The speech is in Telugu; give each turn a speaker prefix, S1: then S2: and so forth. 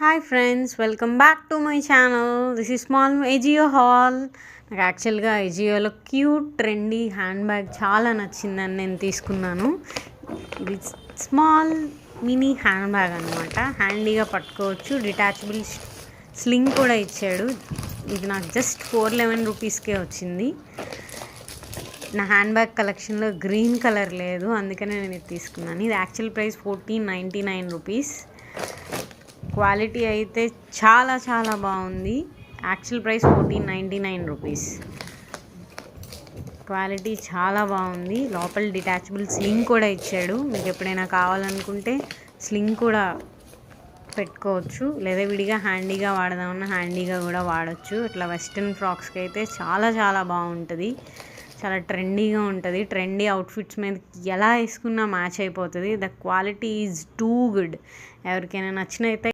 S1: Hi friends, welcome back to my channel. This is small Ajio hall. నాకు యాక్చువల్గా ఏజియోలో క్యూట్ ట్రెండీ హ్యాండ్ బ్యాగ్ చాలా నచ్చిందని నేను తీసుకున్నాను. ఇది స్మాల్ మినీ హ్యాండ్ బ్యాగ్ అనమాట. హ్యాండీగా పట్టుకోవచ్చు. డిటాచబుల్ స్లింగ్ కూడా ఇచ్చాడు. ఇది నాకు జస్ట్ 411 రూపీస్కే వచ్చింది. నా హ్యాండ్ బ్యాగ్ కలెక్షన్లో గ్రీన్ కలర్ లేదు, అందుకనే నేను ఇది తీసుకున్నాను. ఇది యాక్చువల్ ప్రైస్ 1499 రూపీస్. క్వాలిటీ అయితే చాలా చాలా బాగుంది. Actual price 1499 rupees. క్వాలిటీ చాలా బాగుంది. లోపల డిటాచబుల్ స్లింగ్ కూడా ఇచ్చాడు. మీకు ఎప్పుడైనా కావాలనుకుంటే స్లింగ్ కూడా పెట్టుకోవచ్చు, లేదా విడిగా హ్యాండీగా వాడదామన్నా హ్యాండీగా కూడా వాడచ్చు. ఇట్లా వెస్ట్రన్ ఫ్రాక్స్కి అయితే చాలా చాలా బాగుంటుంది. చాలా ట్రెండీగా ఉంటుంది. ట్రెండీ అవుట్ఫిట్స్ మీద ఎలా వేసుకున్నా మ్యాచ్ అయిపోతుంది. The quality is too good. ఎవరికైనా నచ్చినైతే